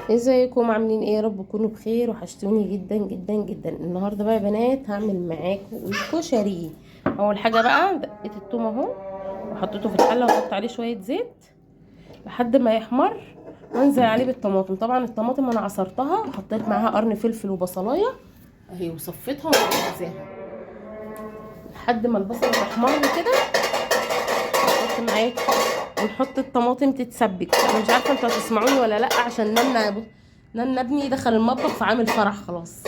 ازيكم عاملين ايه؟ يا رب تكونوا بخير. وحشتوني جدا جدا جدا. النهارده بقى يا بنات هعمل معاكم الكشري. اول حاجه بقى دقيت التوم اهو وحطيته في الحله وحط عليه شويه زيت لحد ما يحمر، وانزل عليه بالطماطم. طبعا الطماطم انا عصرتها وحطيت معاها قرن فلفل وبصلايه اهي وصفيتها ومجهزاها لحد ما البصله تحمر كده. نحط معاكم ونحط الطماطم تتسبك. انا مش عارفه انتوا هتسمعوني ولا لا، عشان نانا ابني دخل المطبخ فعامل فرح خلاص.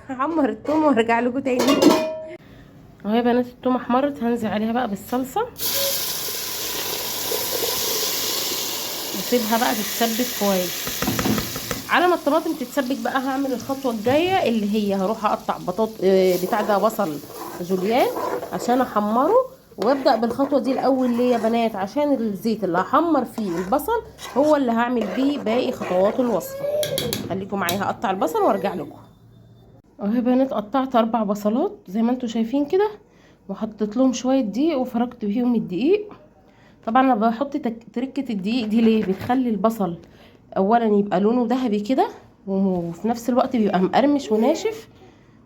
هحمر التوم وارجع لكم تاني. اهو يا بنات التوم احمرت، هنزل عليها بقى بالصلصه واسيبها بقى تتسبك كويس. على ما الطماطم تتسبك بقى هعمل الخطوه الجايه اللي هي هروح اقطع بتاع ده بصل جوليان عشان احمره. وابدا بالخطوه دي الاول ليه يا بنات؟ عشان الزيت اللي هحمر فيه البصل هو اللي هعمل بيه باقي خطوات الوصفه. خليكم معايا، هقطع البصل وارجع لكم. اهو يا بنات قطعت 4 بصلات زي ما انتم شايفين كده، وحطيت لهم شويه دقيق وفركت بيهم الدقيق. طبعا انا بحط تركه الدقيق دي ليه؟ بتخلي البصل اولا يبقى لونه ذهبي كده، وفي نفس الوقت بيبقى مقرمش وناشف،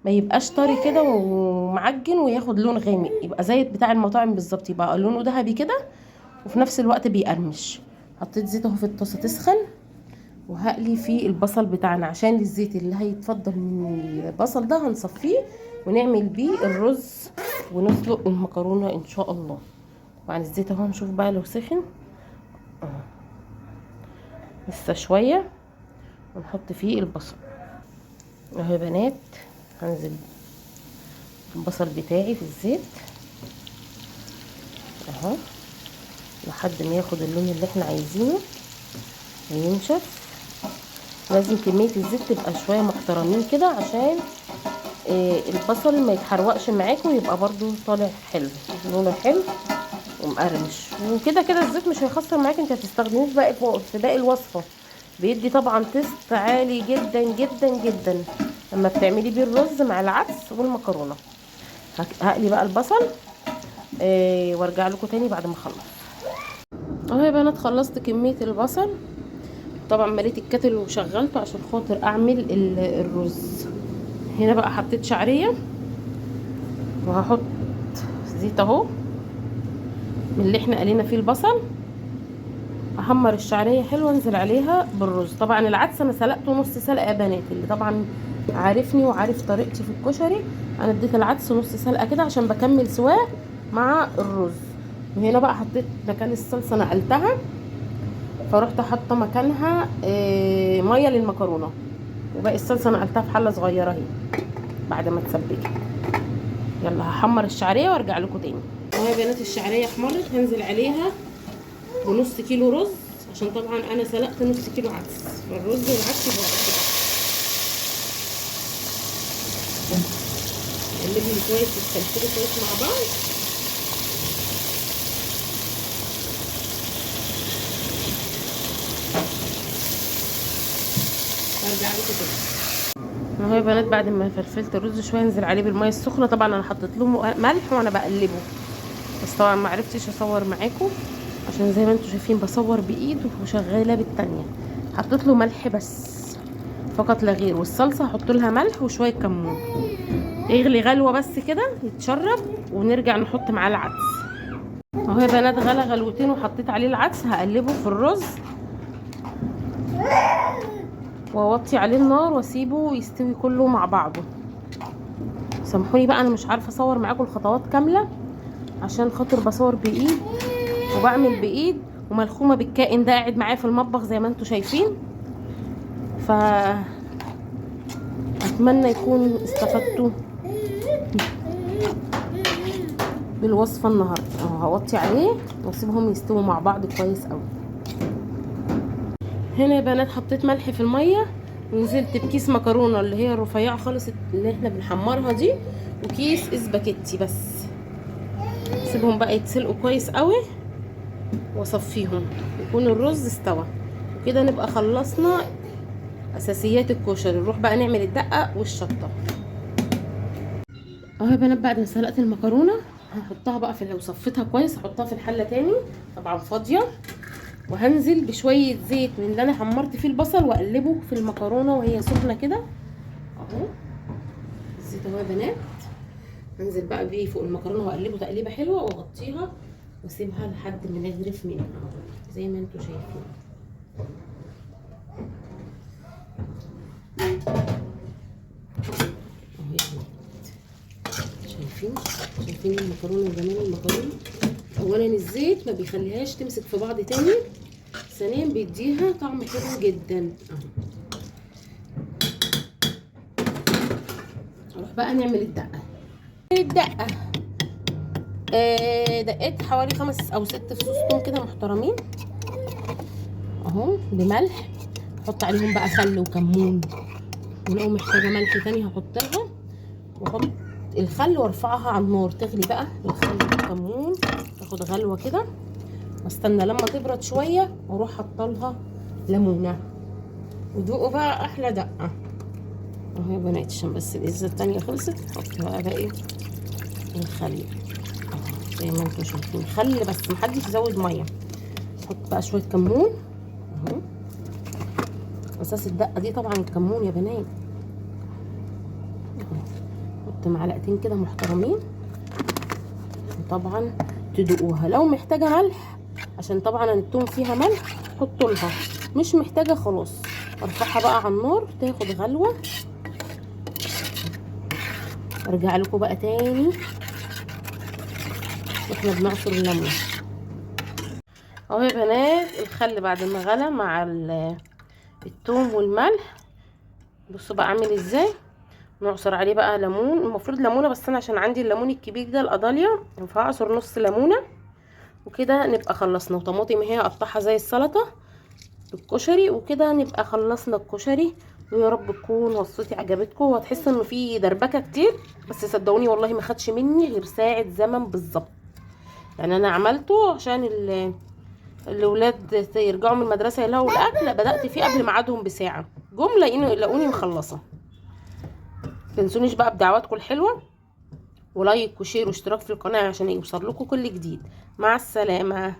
ما يبقاش طري كده ومعجن وياخد لون غامق، يبقى زي بتاع المطاعم بالظبط، يبقى لونه ذهبي كده وفي نفس الوقت بيقرمش. حطيت زيت اهو في الطاسه تسخن، وهقلي فيه البصل بتاعنا عشان الزيت اللي هيتفضل من البصل ده هنصفيه ونعمل بيه الرز ونسلق المكرونه ان شاء الله. طبعا الزيت اهو نشوف بقى لو سخن اهو، لسه شويه ونحط فيه البصل. اهو يا بنات هنزل البصل بتاعي في الزيت اهو لحد ما ياخد اللون اللي احنا عايزينه وينشف. لازم كمية الزيت تبقى شوية محترمين كده عشان البصل ما يتحرقش معاكم ويبقى برضو طالع حلو لونه حلو ومقرمش. وكده كده الزيت مش هيخسر معاكي، انت هتستخدميه في باقي الوصفة. بيدي طبعا تيست عالي جدا جدا جدا لما بتعملي بيه الرز مع العدس والمكرونة. هقلي بقى البصل وارجع لكم تاني بعد ما اخلص. اهو يا بنات خلصت كمية البصل. طبعا مليت الكتل وشغلته عشان خاطر اعمل الرز. هنا بقى حطيت شعرية وهحط زيت اهو من اللي احنا قلينا فيه البصل. احمر الشعرية حلوة انزل عليها بالرز. طبعا العدس انا سلقته نص سلقة يا بنات، اللي طبعا عارفني وعارف طريقتي في الكشري انا اديت العدس نص سلقة كده عشان بكمل سواه مع الرز. وهنا بقى حطيت مكان الصلصة نقلتها، فروحت حاطه مكانها ميه للمكرونه، وباقي الصلصه نقلتها في حله صغيره اهي بعد ما اتسبكت. يلا هحمر الشعريه وارجع لكم تاني. اهو يا بنات الشعريه احمرت، هنزل عليها بنص كيلو رز عشان طبعا انا سلقت نص كيلو عدس، فالرز والعدس يبقوا كده. نقلبهم كويس يتفلفلوا كويس مع بعض. هرجع لكم تاني. اهو يا بنات بعد ما فلفلت الرز شويه انزل عليه بالميه السخنه. طبعا انا حطيت له ملح وانا بقلبه، بس طبعا ما عرفتش اصور معاكم عشان زي ما انتم شايفين بصور بايد وشغاله بالتانية. حطيت له ملح بس فقط لا غير، والصلصه هحط لها ملح وشويه كمون. يغلي غلوه بس كده يتشرب ونرجع نحط معاه العدس. اهو يا بنات غلى غلوتين وحطيت عليه العدس، هقلبه في الرز واوطي عليه النار واسيبه يستوي كله مع بعضه. سامحوني بقى انا مش عارفه اصور معاكم الخطوات كامله عشان خاطر بصور بايد وبعمل بايد، وملخومه بالكائن ده قاعد معايا في المطبخ زي ما انتم شايفين. ف اتمنى يكون استفدتوا بالوصفه النهارده. اهو هوطي عليه واسيبهم يستووا مع بعض كويس قوي. هنا يا بنات حطيت ملح في الميه ونزلت بكيس مكرونه اللي هي الرفيعه خالص اللي احنا بنحمرها دي، وكيس اسباجيتي بس. سيبهم بقى يتسلقوا كويس قوي واصفيهم يكون الرز استوى، وكده نبقى خلصنا اساسيات الكشري. نروح بقى نعمل الدقه والشطه. اهو يا بنات بعد ما سلقت المكرونه هحطها بقى لو صفيتها كويس هحطها في الحله تاني طبعا فاضيه، وهنزل بشويه زيت من اللي انا حمرت فيه البصل واقلبه في المكرونه وهي سخنه كده اهو. الزيت اهو يا بنات، هنزل بقى بيه فوق المكرونه واقلبه تقليبه حلوه واغطيها واسيبها لحد ما نغرف منها زي ما انتوا شايفين. اهو يا بنات، شايفين المكرونه وجمال المكرونه. اولا الزيت ما بيخليهاش تمسك في بعض تاني، ثانيا بيديها طعم حلو جدا اهو. نروح بقى نعمل الدقه. دقيت حوالي 5 أو 6 فصوص توم كده محترمين اهو بملح. احط عليهم بقى خل وكمون، ولو محتاجه ملح تاني هحط لها، واحط الخل وارفعها على النار تغلي بقى الخل والكمون، تاخد غلوه كده، واستنى لما تبرد شويه واروح حاطه لها ليمونه. ودوقوا بقى احلى دقه اهو يا بنات. عشان بس الازازه التانيه خلصت، احط بقى باقي الخل اهو زي ما انتم شايفين، خل بس محدش يزود ميه. احط بقى شويه كمون اهو، اساس الدقه دي طبعا الكمون يا بنات. احط معلقتين كده محترمين، وطبعا تدوقوها. لو محتاجه ملح عشان طبعا التوم فيها ملح حطوا لها، مش محتاجه خلاص. ارفعها بقى على النار تاخد غلوه، ارجع لكم بقى تاني واحنا بنعصر الليمون اهو يا بنات. الخل بعد ما غلى مع التوم والملح، بصوا بقى عامل ازاي. نعصر عليه بقى ليمون، المفروض ليمونه بس انا عشان عندي الليمون الكبير ده القضاليا فهعصر نص ليمونه وكده نبقى خلصنا. وطماطم هي اقطعها زي السلطه بالكشري، وكده نبقى خلصنا الكشري. ويا رب تكون وصفتي عجبتكم، وهتحسوا انه في دربكه كتير، بس صدقوني والله ما خدش مني غير ساعه زمن بالظبط. يعني انا عملته عشان الاولاد يرجعوا من المدرسه يلاقوا الاكل، بدات فيه قبل ميعادهم بساعه، جم لاقوني مخلصه. متنسونيش بقى بدعواتكم الحلوه، ولايك وشير واشتراك في القناه عشان يوصل لكم كل جديد. مع السلامه.